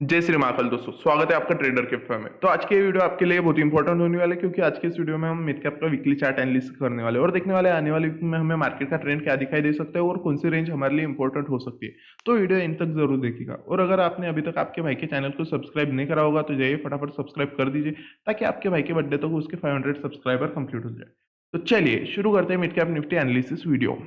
जय श्री महाकाल दोस्तों, स्वागत है आपका ट्रेडर कैफे में। तो आज की ये वीडियो आपके लिए बहुत इंपॉर्टेंट होने वाला है, क्योंकि आज के इस वीडियो में हम मिड कैप का वीकली चार्ट एनालिसिस करने वाले हैं और देखने वाले हैं आने वाले वीक में हमें मार्केट का ट्रेंड क्या दिखाई दे सकता है और कौन सी रेंज हमारे लिए इंपॉर्टेंट हो सकती है। तो वीडियो इन तक जरूर देखिएगा, और अगर आपने अभी तक आपके भाई के चैनल को सब्सक्राइब नहीं करा होगा तो जाइए फटाफट सब्सक्राइब कर दीजिए, ताकि आपके भाई के बर्थडे तक उसके 500 सब्सक्राइबर कंप्लीट हो जाए। तो चलिए शुरू करते हैं mid cap Nifty analysis video.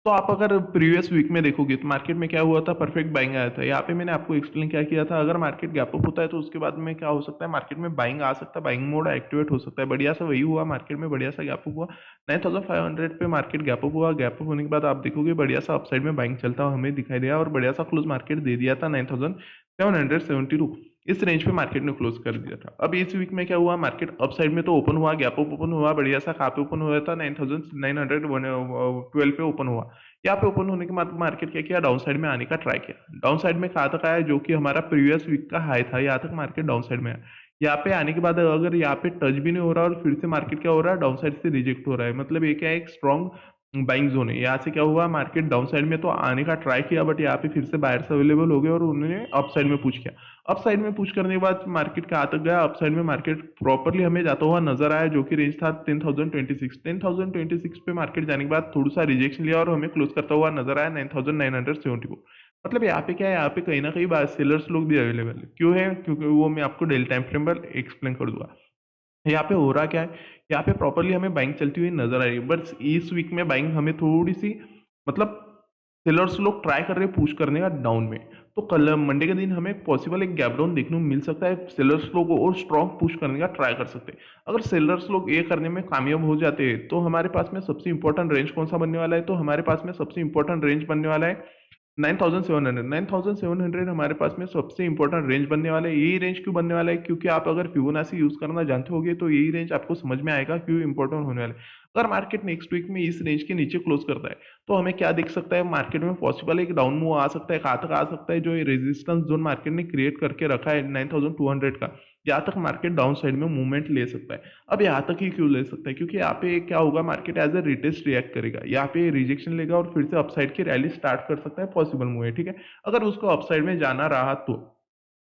तो आप अगर प्रीवियस वीक में देखोगे तो मार्केट में क्या हुआ था, परफेक्ट बाइंग आया था। यहाँ पे मैंने आपको एक्सप्लेन क्या किया था, अगर मार्केट गैप अप होता है तो उसके बाद में क्या हो सकता है, मार्केट में बाइंग आ सकता है, बाइंग मोड एक्टिवेट हो सकता है। बढ़िया सा वही हुआ, मार्केट में बढ़िया सा गैप अप हुआ। 9500 पे मार्केट गैप अप हुआ। गैप अप होने के बाद आप देखोगे बढ़िया सा अपसाइड में बाइंग चलता हुआ हमें दिखाई दिया, और बढ़िया सा क्लोज मार्केट दे दिया था 9772। इस रेंज पे मार्केट ने क्लोज कर दिया था। अब इस वीक में क्या हुआ, मार्केट अप साइड में तो ओपन हुआ, गैप अप ओपन हुआ, बढ़िया सा कहाँ पे ओपन हुआ था, 9912 पे ओपन हुआ। यहाँ पे ओपन होने के बाद मार्केट क्या किया, डाउन साइड में आने का ट्राई किया। डाउन साइड में कहाँ तक आया, जो कि हमारा प्रीवियस वीक का हाई था, यहाँ तक मार्केट डाउन साइड में आया। यहाँ पे आने के बाद अगर यहाँ पे टच भी नहीं हो रहा और फिर से मार्केट क्या हो रहा है, डाउन साइड से रिजेक्ट हो रहा है, मतलब ये क्या है, एक स्ट्रॉन्ग बाइंग जोन है। यहाँ से क्या हुआ, मार्केट डाउन साइड में तो आने का ट्राई किया, बट यहाँ पे फिर से बायर्स अवेलेबल हो गए और उन्होंने अप साइड में पुश किया। अप साइड में पुश करने के बाद मार्केट कहाँ तक गया, अप साइड में मार्केट प्रॉपरली हमें जाता हुआ नजर आया, जो कि रेंज था 10,026 पे मार्केट जाने के बाद थोड़ा सा रिजेक्शन लिया और हमें क्लोज करता हुआ नजर आया 9,974। मतलब यहाँ पे क्या है, यहाँ पे कहीं ना कहीं सेलर्स लोग भी अवेलेबल है। क्यों है, क्योंकि वो मैं आपको डेली टाइम फ्रेम पर एक्सप्लेन कर दूंगा। यहाँ पे हो रहा क्या है, यहाँ पे प्रॉपरली हमें बाइंग चलती हुई नजर आ रही है, बट इस वीक में बाइंग हमें थोड़ी सी, मतलब सेलर्स लोग ट्राई कर रहे हैं पुश करने का डाउन में। तो कल मंडे के दिन हमें पॉसिबल एक गैप डाउन देखने को मिल सकता है। सेलर्स लोग और स्ट्रॉन्ग पुश करने का ट्राई कर सकते हैं। अगर सेलर्स लोग ये करने में कामयाब हो जाते हैं तो हमारे पास में सबसे इंपॉर्टेंट रेंज कौन सा बनने वाला है, तो हमारे पास में सबसे इंपॉर्टेंट रेंज बनने वाला है 9700। हमारे पास में सबसे इंपॉर्टेंट रेंज बनने वाला है। यही रेंज क्यों बनने वाला है, क्योंकि आप अगर फिबोनाची यूज करना जानते होगे तो यही रेंज आपको समझ में आएगा क्यों इंपॉर्टेंट होने वाला है। अगर मार्केट नेक्स्ट वीक में इस रेंज के नीचे क्लोज करता है तो हमें क्या दिख सकता है, मार्केट में पॉसिबल एक डाउन मूव आ सकता है। कहाँ तक आ सकता है, जो ये रेजिस्टेंस जोन मार्केट ने क्रिएट करके रखा है 9200 का, यहाँ तक मार्केट डाउन साइड में मूवमेंट ले सकता है। अब यहाँ तक ही क्यों ले सकता है, क्योंकि यहाँ पे क्या होगा, market as a retest react करेगा, यहाँ पे रिजेक्शन लेगा और फिर से अपसाइड की रैली स्टार्ट कर सकता है, पॉसिबल मूव है, ठीक है। अगर उसको अपसाइड में जाना रहा तो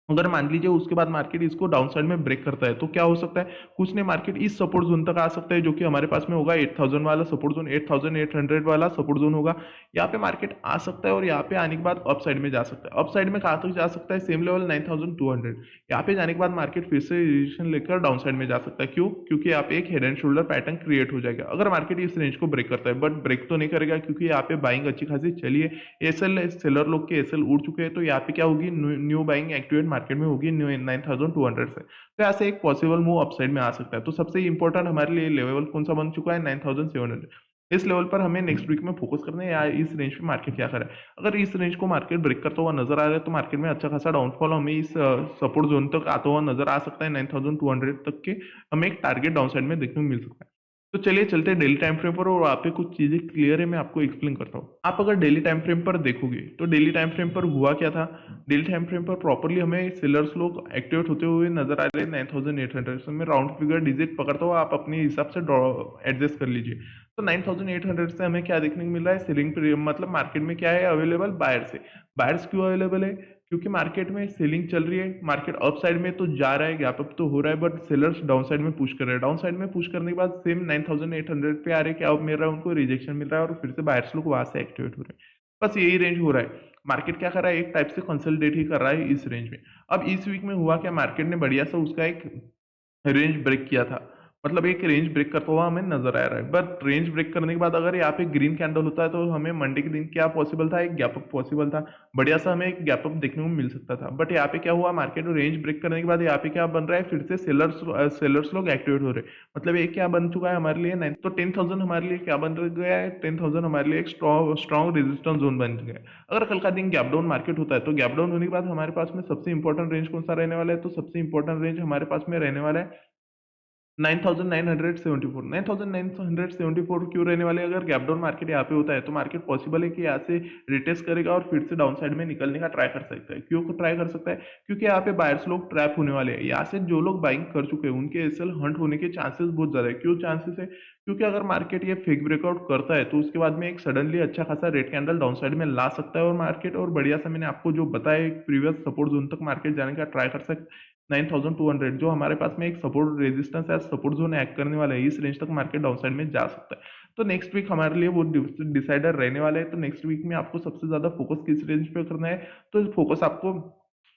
अगर मान लीजिए उसके बाद मार्केट इसको डाउन साइड में ब्रेक करता है तो क्या हो सकता है, कुछ नहीं, मार्केट इस सपोर्ट जोन तक आ सकता है, जो कि हमारे पास में होगा 8000 वाला सपोर्ट जोन, 8800 वाला सपोर्ट जोन होगा। यहाँ पे मार्केट आ सकता है और यहाँ पे आने के बाद अप साइड में जा सकता है। अप साइड में कहाँ तक जा सकता है, सेम लेवल 9200। यहाँ पे जाने के बाद मार्केट फिर से रिजेक्शन लेकर डाउन साइड में जा सकता है। क्यों, क्योंकि यहाँ पे एक head and shoulder pattern create हो जाएगा अगर मार्केट इस रेंज को ब्रेक करता है, बट ब्रेक तो नहीं करेगा क्योंकि यहाँ पे बाइंग अच्छी खासी चली है। एसएल सेलर लोग के एसएल उड़ चुके हैं, तो यहाँ पे क्या होगी, न्यू बाइंग एक्टिवेट मार्केट में होगी न्यू 9200 से। तो ऐसे एक पॉसिबल मूव अपसाइड में आ सकता है। तो सबसे इंपॉर्टेंट हमारे लिए लेवल कौन सा बन चुका है, 9700। इस लेवल पर हमें नेक्स्ट वीक में फोकस करना है, या इस रेंज पे मार्केट क्या करे। अगर इस रेंज को मार्केट ब्रेक करता हुआ नजर आ रहा है तो मार्केट में अच्छा खासा डाउनफॉल हमें इस सपोर्ट जोन तक आता हुआ नजर आ सकता है, 9200 तक के हमें एक टारगेट डाउन साइड में देखने को मिल सकता है। तो चलिए चलते हैं डेली टाइम फ्रेम पर, और वहाँ पे कुछ चीजें क्लियर है, मैं आपको एक्सप्लेन करता हूँ। आप अगर डेली टाइम फ्रेम पर देखोगे तो डेली टाइम फ्रेम पर हुआ क्या था, डेली टाइम फ्रेम पर प्रॉपरली हमें सेलर्स लोग एक्टिवेट होते हुए नजर आ रहे हैं 9800 में। राउंड फिगर डिजिट पकड़ता हुआ आप अपने हिसाब से एडजस्ट कर लीजिए। तो 9800 से हमें क्या देखने को मिल रहा है, सेलिंग, मतलब मार्केट में क्या है अवेलेबल, बायर से। बायर्स क्यों अवेलेबल है, क्योंकि मार्केट में सेलिंग चल रही है, मार्केट अप साइड में तो जा रहा है, गैप अप तो हो रहा है, बट सेलर्स डाउन साइड में पुश कर रहे हैं। डाउन साइड में पुश करने के बाद सेम 9800 पे आ रहे हैं, क्या मिल रहा है उनको, रिजेक्शन मिल रहा है और फिर से बायर्स लोग वहां से एक्टिवेट हो रहे हैं। बस यही रेंज हो रहा है। मार्केट क्या कर रहा है, एक टाइप से कंसोलिडेट ही कर रहा है इस रेंज में। अब इस वीक में हुआ क्या, मार्केट ने बढ़िया सा उसका एक रेंज ब्रेक किया था, मतलब एक रेंज ब्रेक करता हुआ हमें नजर आ रहा है। बट रेंज ब्रेक करने के बाद अगर यहाँ पे ग्रीन कैंडल होता है तो हमें मंडे के दिन क्या पॉसिबल था, एक गैप अप पॉसिबल था। बढ़िया सा हमें एक गैप अप देखने को मिल सकता था। बट यहाँ पे क्या हुआ, मार्केट में रेंज ब्रेक करने के बाद यहाँ पे क्या बन रहा है, फिर से सेलर्स लोग एक्टिवेट हो रहे हैं। मतलब ये क्या बन चुका है हमारे लिए, 9 तो 10,000 हमारे लिए क्या बन गया है, 10,000 हमारे लिए एक स्ट्रॉन्ग रेजिस्टेंस जोन बन गया है। अगर कल का दिन गैप डाउन मार्केट होता है तो गैप डाउन होने के बाद हमारे पास में सबसे इंपॉर्टेंट रेंज कौन सा रहने वाला है, तो सबसे इंपॉर्टेंट रेंज हमारे पास में रहने वाला है 9974 9974 क्यों रहने वाले? अगर गैप डाउन मार्केट यहाँ पे होता है तो मार्केट पॉसिबल है कि यहाँ से रिटेस्ट करेगा और फिर से डाउन साइड में निकलने का ट्राई कर सकता है। क्यों ट्राई कर सकता है? क्योंकि यहाँ पे बायर्स लोग ट्रैप होने वाले हैं। यहाँ से जो लोग बाइंग कर चुके हैं उनके एसएल हंट होने के चांसेस बहुत ज्यादा है। क्यों चांसेस है? क्योंकि अगर मार्केट ये फेक ब्रेकआउट करता है तो उसके बाद में एक सडनली अच्छा खासा रेड कैंडल डाउन साइड में ला सकता है और मार्केट और बढ़िया सा मैंने आपको जो बताया एक प्रीवियस सपोर्ट जोन तक मार्केट जाने का ट्राई कर सकता है। 9200 जो हमारे पास में एक सपोर्ट रेजिस्टेंस है, सपोर्ट जोन एक्ट करने वाला है, इस रेंज तक मार्केट डाउन साइड में जा सकता है। तो नेक्स्ट वीक हमारे लिए वो डिसाइडर रहने वाला है। तो नेक्स्ट वीक में आपको सबसे ज्यादा फोकस किस रेंज पे करना है? तो फोकस आपको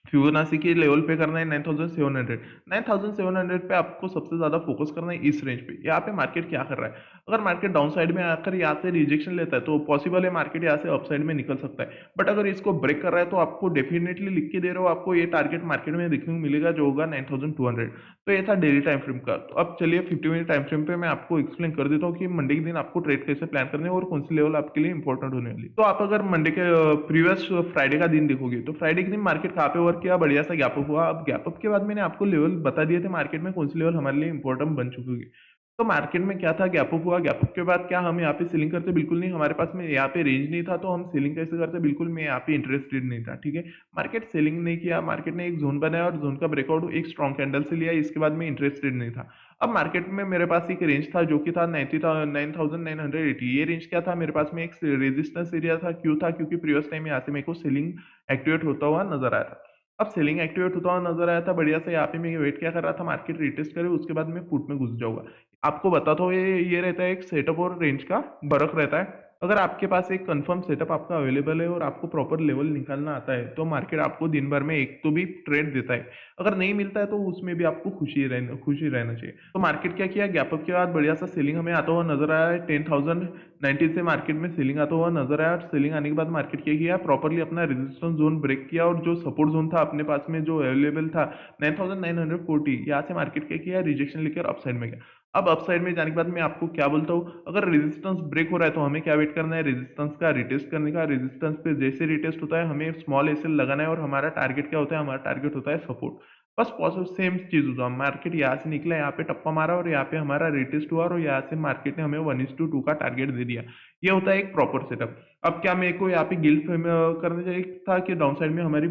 फिबोनाची के लेवल पे करना है 9700। 9700 पे आपको सबसे ज्यादा फोकस करना है इस रेंज पे। यहाँ पे मार्केट क्या कर रहा है? अगर मार्केट डाउन साइड में आकर यहाँ से रिजेक्शन लेता है तो पॉसिबल है मार्केट यहाँ से अपसाइड में निकल सकता है। बट अगर इसको ब्रेक कर रहा है तो आपको डेफिनेटली लिख के दे रहा हूँ, आपको ये टारगेट मार्केट में देखने को मिलेगा जो होगा 9200। तो ये था डेली टाइम फ्रेम का। तो अब चलिए 50 मिनट टाइम फ्रेम पे मैं आपको एक्सप्लेन कर देता हूँ कि मंडे के दिन आपको ट्रेड कैसे प्लान करने हैं और कौन सी लेवल आपके लिए इंपॉर्टेंट होने वाली है। तो आप अगर मंडे के प्रीवियस फ्राइडे का दिन देखोगे तो फ्राइडे के दिन मार्केट कहाँ पे वर्क किया? बढ़िया सा गैप अप हुआ। अब गैप अप के बाद मैंने आपको लेवल बता दिए थे मार्केट में कौन सी लेवल हमारे लिए इंपॉर्टेंट बन चुकी होगी। तो मार्केट में क्या था? गैप अप हुआ। गैप अप के बाद क्या हम यहाँ पे सेलिंग करते? बिल्कुल नहीं। हमारे पास में यहाँ पे रेंज नहीं था तो हम सेलिंग कैसे करते? बिल्कुल मैं यहाँ पे इंटरेस्टेड नहीं था। ठीक है, मार्केट सेलिंग नहीं किया, मार्केट ने एक जोन बनाया और जोन का ब्रेकआउट एक स्ट्रॉन्ग कैंडल से लिया। इसके बाद मैं इंटरेस्टेड नहीं था। अब मार्केट में मेरे पास एक रेंज था जो कि था 99,980। ये रेंज क्या था? मेरे पास में एक रेजिस्टेंस एरिया था। क्यों था? क्योंकि प्रीवियस टाइम यहाँ से मेरे को सेलिंग एक्टिवेट होता हुआ नजर आया था। अब सेलिंग एक्टिवेट होता हुआ नजर आया था बढ़िया से। यहाँ पे मैं वेट क्या कर रहा था? मार्केट रिटेस्ट करे उसके बाद मैं पुट में घुस जाऊंगा। आपको बताता हूँ ये रहता है एक सेटअप और रेंज का फर्क रहता है। अगर आपके पास एक कंफर्म सेटअप आपका अवेलेबल है और आपको प्रॉपर लेवल निकालना आता है तो मार्केट आपको दिन भर में एक तो भी ट्रेड देता है। अगर नहीं मिलता है तो उसमें भी आपको खुशी रहना चाहिए। तो मार्केट क्या किया? गैप अप के बाद बढ़िया सा सेलिंग हमें आता हुआ नजर आया है। 10,019 से मार्केट में सेलिंग आता हुआ नजर आया और सेलिंग आने के बाद मार्केट क्या किया? प्रॉपरली अपना रेजिस्टेंस जोन ब्रेक किया और जो सपोर्ट जोन था अपने पास में जो अवेलेबल था 9,940, यहाँ से मार्केट क्या किया? रिजेक्शन लेकर अपसाइड में गया। अब अपसाइड में जाने के बाद मैं आपको क्या बोलता हूँ? अगर रेजिस्टेंस ब्रेक हो रहा है तो हमें क्या वेट करना है? रेजिस्टेंस का रिटेस्ट करने का। रेजिस्टेंस पे जैसे रिटेस्ट होता है हमें स्मॉल एसएल लगाना है और हमारा टारगेट क्या होता है? हमारा टारगेट होता है सपोर्ट। बस पॉसिबल सेम चीज होता है। मार्केट यहाँ से निकला, यहाँ पे टप्पा मारा और यहाँ पे हमारा रिटेस्ट हुआ और यहाँ से मार्केट ने हमें 1:2 का टारगेट दे दिया। ये होता है एक प्रॉपर सेटअप। अब क्या मेरे को यहाँ पे गिल्ट करना चाहिए था कि डाउन साइड में हमारी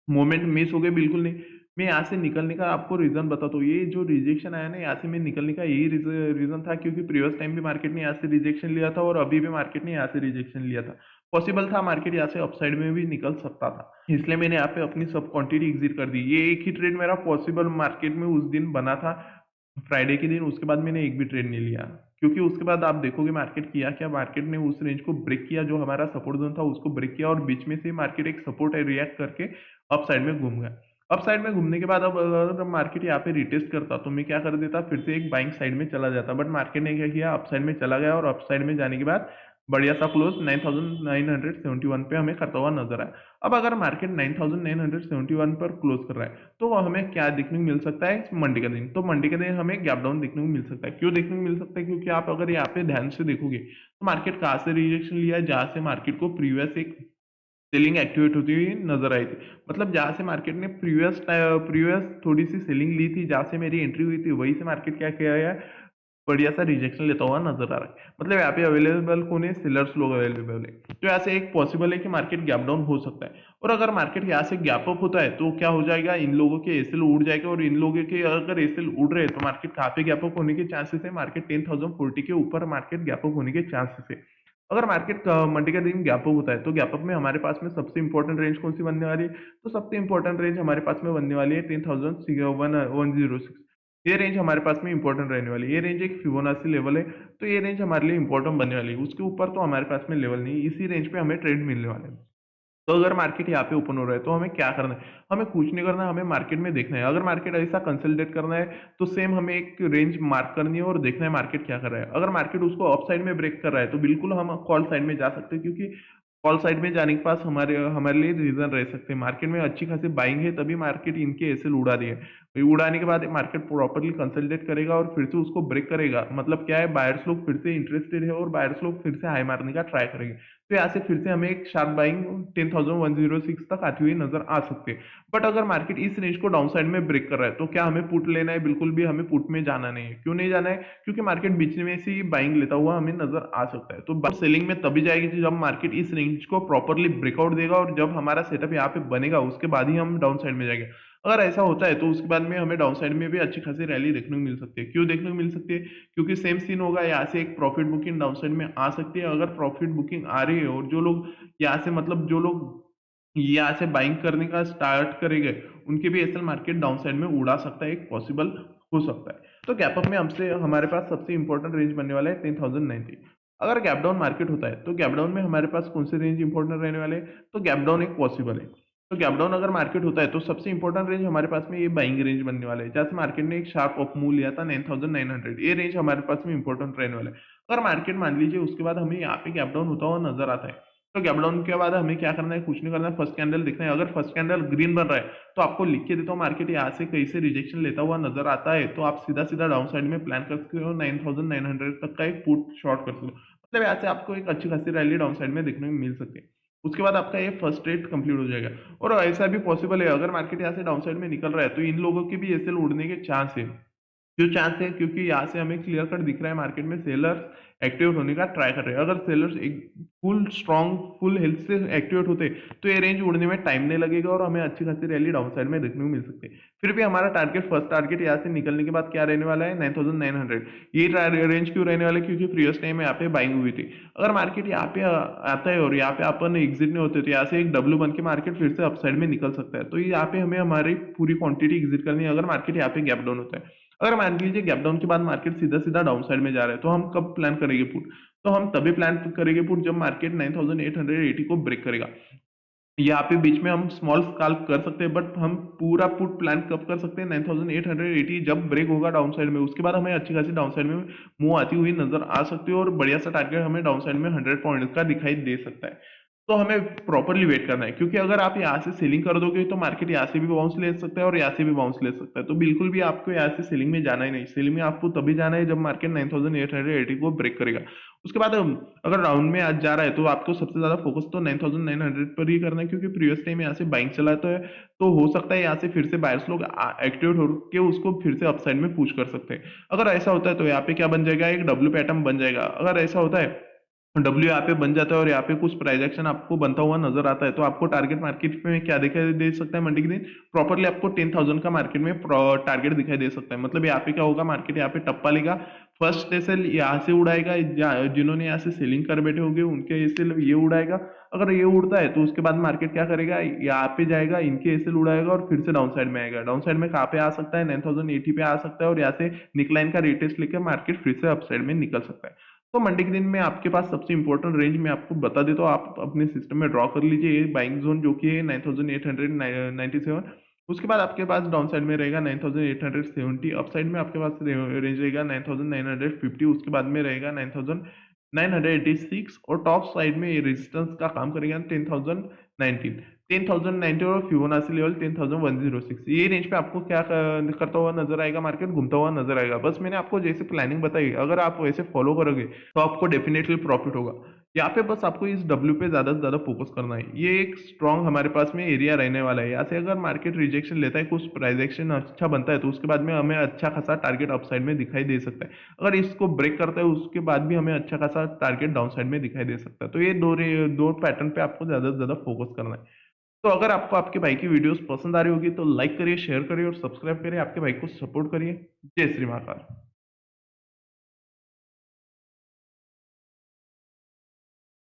मोमेंट मिस हो गई? बिल्कुल नहीं। मैं यहाँ से निकलने का आपको रीजन बताता हूँ। ये जो रिजेक्शन आया ना यहाँ से मैं निकलने का यही रीजन था क्योंकि प्रीवियस टाइम भी मार्केट ने यहाँ से रिजेक्शन लिया था और अभी भी मार्केट ने यहाँ से रिजेक्शन लिया था। पॉसिबल था मार्केट यहाँ से अपसाइड में भी निकल सकता था, इसलिए मैंने यहाँ पे अपनी सब क्वांटिटी एग्जिट कर दी। ये एक ही ट्रेड मेरा पॉसिबल मार्केट में उस दिन बना था फ्राइडे के दिन। उसके बाद मैंने एक भी ट्रेड नहीं लिया क्योंकि उसके बाद आप देखोगे मार्केट किया क्या? मार्केट ने उस रेंज को ब्रेक किया, जो हमारा सपोर्ट जोन था उसको ब्रेक किया और बीच में से मार्केट एक सपोर्ट है रिएक्ट करके अप साइड में घूम गया। अप साइड में घूमने के बाद अब अगर मार्केट यहाँ पे रिटेस्ट करता तो मैं क्या कर देता? फिर से एक बाइंग साइड में चला जाता। बट मार्केट ने क्या किया? अप साइड में चला गया और अप साइड में जाने के बाद बढ़िया सा क्लोज 9,971 पे हमें करता हुआ नजर आया। अब अगर मार्केट 9,971 पर क्लोज कर रहा है तो हमें क्या देखने को मिल सकता है मंडे का दिन? तो मंडे के दिन हमें गैप डाउन देखने को मिल सकता है। क्यों देखने को मिल सकता है? क्योंकि आप अगर यहाँ पे ध्यान से देखोगे तो मार्केट कहाँ से रिजेक्शन लिया है? जहां से मार्केट को प्रीवियस एक सेलिंग एक्टिवेट होती हुई नजर आई थी। मतलब जहां से मार्केट ने प्रीवियस थोड़ी सी सेलिंग ली थी, जहां से मेरी एंट्री हुई थी, वही से मार्केट क्या किया है? बढ़िया सा रिजेक्शन लेता हुआ नजर आ रहा है। मतलब यहाँ पे अवेलेबल कौन है? सेलर्स लोग अवेलेबल है। तो यहाँ से एक पॉसिबल है कि मार्केट गैप डाउन हो सकता है। और अगर मार्केट यहाँ से गैप अप होता है तो क्या हो जाएगा? इन लोगों के एसएल उड़ जाएगा और इन लोगों के अगर एसएल उड़ रहे हैं तो मार्केट कहाँ पे गैप अप होने के चांसेस है? मार्केट 10,040 के ऊपर मार्केट गैप अप होने के चांसेस है। अगर मार्केट मंडे का दिन गैप अप होता है तो गैप अप में हमारे पास में सबसे इंपॉर्टेंट रेंज कौन सी बनने वाली है? तो सबसे इंपॉर्टेंट रेंज हमारे पास में बनने वाली है 10,106। ये रेंज हमारे पास में इंपॉर्टेंट रहने वाली है। ये रेंज एक फिबोनाची लेवल है। तो ये रेंज हमारे लिए इंपॉर्टेंट बनने वाली है। उसके ऊपर तो हमारे पास में लेवल नहीं है। इसी रेंज पे हमें ट्रेड मिलने वाला है। तो अगर मार्केट यहाँ पे ओपन हो रहा है तो हमें क्या करना है? हमें कुछ नहीं करना है, हमें मार्केट में देखना है। अगर मार्केट ऐसा कंसल्टेट करना है तो सेम हमें एक रेंज मार्क करनी है और देखना है मार्केट क्या कर रहा है। अगर मार्केट उसको अप साइड में ब्रेक कर रहा है तो बिल्कुल हम कॉल साइड में जा सकते हैं क्योंकि कॉल साइड में जाने के पास हमारे हमारे लिए रीजन रह सकते हैं। मार्केट में अच्छी खासी बाइंग है तभी मार्केट इनके एसएल उड़ा रही है। उड़ाने के बाद मार्केट प्रॉपर्ली कंसोलिडेट करेगा और फिर से उसको ब्रेक करेगा, मतलब क्या है, बायर्स लोग फिर से इंटरेस्टेड है और बायर्स लोग फिर से हाई मारने का ट्राई करेंगे। तो यहाँ से फिर से हमें एक शार्प बाइंग 10,106 तक आती हुई नजर आ सकती है। बट अगर मार्केट इस रेंज को डाउन साइड में ब्रेक कर रहा है तो क्या हमें पुट लेना है? बिल्कुल भी हमें पुट में जाना नहीं है। क्यों नहीं जाना है? क्योंकि मार्केट बीच में से ही बाइंग लेता हुआ हमें नजर आ सकता है। तो सेलिंग में तभी जाएगी जब मार्केट इस रेंज को प्रॉपरली ब्रेकआउट देगा और जब हमारा सेटअप यहाँ पे बनेगा उसके बाद ही हम डाउन साइड में जाएंगे। अगर ऐसा होता है तो उसके बाद में हमें डाउन साइड में भी अच्छी खासी रैली देखने को मिल सकती है। क्यों देखने को मिल सकती है? क्योंकि सेम सीन होगा, यहाँ से एक प्रॉफिट बुकिंग डाउन साइड में आ सकती है। अगर प्रॉफिट बुकिंग आ रही है और जो लोग यहाँ से, मतलब जो लोग यहाँ से बाइंग करने का स्टार्ट करेंगे, उनके भी एसएल मार्केट डाउन साइड में उड़ा सकता है, एक पॉसिबल हो सकता है। तो गैप अप में हमसे हमारे पास सबसे इंपॉर्टेंट रेंज बनने वाला है 10,090। अगर गैप डाउन मार्केट होता है तो गैप डाउन में हमारे पास कौन से रेंज इंपॉर्टेंट रहने वाले हैं? तो गैप डाउन एक पॉसिबल है। तो गैप डाउन अगर मार्केट होता है तो सबसे इंपॉर्टेंट रेंज हमारे पास में ये बाइंग रेंज बनने वाला है, जैसे मार्केट ने एक शार्प अप मूव लिया था 9,900, ये रेंज हमारे पास में इंपॉर्टेंट रहने वाला है। अगर मार्केट मान लीजिए उसके बाद हमें यहाँ पे गैप डाउन होता हुआ नजर आता है, तो गैप डाउन के बाद हमें क्या करना है? कुछ नहीं करना है, फर्स्ट कैंडल देखना है। अगर फर्स्ट कैंडल ग्रीन बन रहा है तो आपको लिख के देता हूँ, मार्केट यहाँ से कहीं से रिजेक्शन लेता हुआ नजर आता है तो आप सीधा सीधा डाउन साइड में प्लान कर सकते हो, 9,900 तक का एक पुट शॉर्ट कर सकते हो। मतलब यहाँ से आपको एक अच्छी खासी रैली डाउन साइड में देखने को मिल सकती है। उसके बाद आपका ये फर्स्ट ट्रेड कंप्लीट हो जाएगा। और ऐसा भी पॉसिबल है, अगर मार्केट यहाँ से डाउन साइड में निकल रहा है तो इन लोगों के भी ऐसे उड़ने के चांस है। क्यों चांस है? क्योंकि यहाँ से हमें क्लियर कट दिख रहा है मार्केट में सेलर्स एक्टिवेट होने का ट्राई कर रहे हैं। अगर सेलर्स एक फुल स्ट्रांग फुल हेल्थ से एक्टिवेट होते तो ये रेंज उड़ने में टाइम नहीं लगेगा और हमें अच्छी खासी रैली डाउन साइड में देखने को मिल सकती है। फिर भी हमारा टारगेट, फर्स्ट टारगेट यहाँ से निकलने के बाद क्या रहने वाला है? 9,900। ये रेंज क्यों रहने वाला है? क्योंकि प्रीवियस टाइम यहाँ पे बाइंग हुई थी। अगर मार्केट यहाँ पे आता है और यहाँ पे अपन एग्जिट नहीं होते तो यहाँ से एक डब्ल्यू बन के मार्केट फिर से अपसाइड में निकल सकता है। तो यहाँ पे हमें हमारी पूरी क्वांटिटी एग्जिट करनी है अगर मार्केट यहाँ पे गैप डाउन होता है। अगर मान लीजिए गैप डाउन के बाद मार्केट सीधा सीधा डाउन साइड में जा रहा है तो हम कब प्लान करेंगे पुट? तो हम तभी प्लान करेंगे पुट जब मार्केट 9,880 को ब्रेक करेगा। यहाँ पे बीच में हम स्मॉल स्काल्प कर सकते हैं, बट हम पूरा पुट प्लान कब कर सकते हैं? 9,880 जब ब्रेक होगा डाउन साइड में, उसके बाद हमें अच्छी खासी डाउन साइड में मूव आती हुई नजर आ सकती है और बढ़िया सा टारगेट हमें डाउन साइड में 100 पॉइंट का दिखाई दे सकता है। तो हमें प्रॉपरली वेट करना है, क्योंकि अगर आप यहाँ से सेलिंग कर दोगे तो मार्केट यहाँ से भी बाउंस ले सकता है और यहाँ से भी बाउंस ले सकता है। तो बिल्कुल भी आपको यहाँ से सेलिंग में जाना ही नहीं। सेलिंग में आपको तभी जाना है जब मार्केट 9,880 को ब्रेक करेगा। उसके बाद अगर राउंड में आज जा रहा है तो आपको सबसे ज्यादा फोकस तो 9,900 पर ही करना है, क्योंकि प्रीवियस टाइम यहाँ से बाइंग चला तो हो सकता है यहाँ से फिर से बायर्स लोग एक्टिवेट होकर उसको फिर से अपसाइड में पुश कर सकते हैं। अगर ऐसा होता है तो यहाँ पे क्या बन जाएगा? एक डब्ल्यू पैटर्न बन जाएगा। अगर ऐसा होता है, डब्ल्यू यहाँ पे बन जाता है और यहाँ पे कुछ प्राइस एक्शन आपको बनता हुआ नजर आता है, तो आपको टारगेट मार्केट में क्या दिखाई दे सकता है? मंडे के दिन प्रॉपरली आपको 10,000 का मार्केट में टारगेट दिखाई दे सकता है। मतलब यहाँ पे क्या होगा? मार्केट यहाँ पे टप्पा लेगा, फर्स्ट एसएल यहाँ से उड़ाएगा, जिन्होंने यहाँ से सेलिंग कर बैठे होंगे उनके एसएल ये उड़ाएगा। अगर ये उड़ता है तो उसके बाद मार्केट क्या करेगा? यहाँ पे जाएगा, इनके एसएल उड़ाएगा और फिर से डाउन साइड में आएगा। डाउन साइड में कहाँ पे आ सकता है? 9,080 पे आ सकता है और यहाँ से निकलाइन का रिटेस्ट लेकर मार्केट फिर से अप साइड में निकल सकता है। तो मंडे के दिन में आपके पास सबसे इंपॉर्टेंट रेंज मैं आपको बता देता हूँ, आप अपने सिस्टम में ड्रॉ कर लीजिए। ये बाइंग जोन जो कि है 9,897। उसके बाद आपके पास डाउन साइड में रहेगा 9,870, अप साइड में आपके पास रेंज रहेगा 9,950, उसके बाद में रहेगा 9,986 और टॉप साइड में ये रेजिस्टेंस का काम करेगा 10,019 और फिबोनाची लेवल 10,106। ये रेंज पे आपको क्या करता हुआ नजर आएगा? मार्केट घूमता हुआ नजर आएगा। बस मैंने आपको जैसे प्लानिंग बताई, अगर आप वैसे फॉलो करोगे तो आपको डेफिनेटली प्रॉफिट होगा। यहाँ पे बस आपको इस डब्ल्यू पे ज्यादा से ज्यादा फोकस करना है। ये एक स्ट्रॉन्ग हमारे पास में एरिया रहने वाला है। यहाँ से अगर मार्केट रिजेक्शन लेता है, कुछ प्राइस एक्शन अच्छा बनता है, तो उसके बाद में हमें अच्छा खासा टारगेट अपसाइड में दिखाई दे सकता है। अगर इसको ब्रेक करता है उसके बाद भी हमें अच्छा खासा टारगेट डाउन साइड में दिखाई दे सकता है। तो ये दो पैटर्न पे आपको ज्यादा से ज्यादा फोकस करना है। तो अगर आपको आपके भाई की वीडियोस पसंद आ रही होगी तो लाइक करिए, शेयर करिए और सब्सक्राइब करिए, आपके भाई को सपोर्ट करिए। जय श्री महाकाल।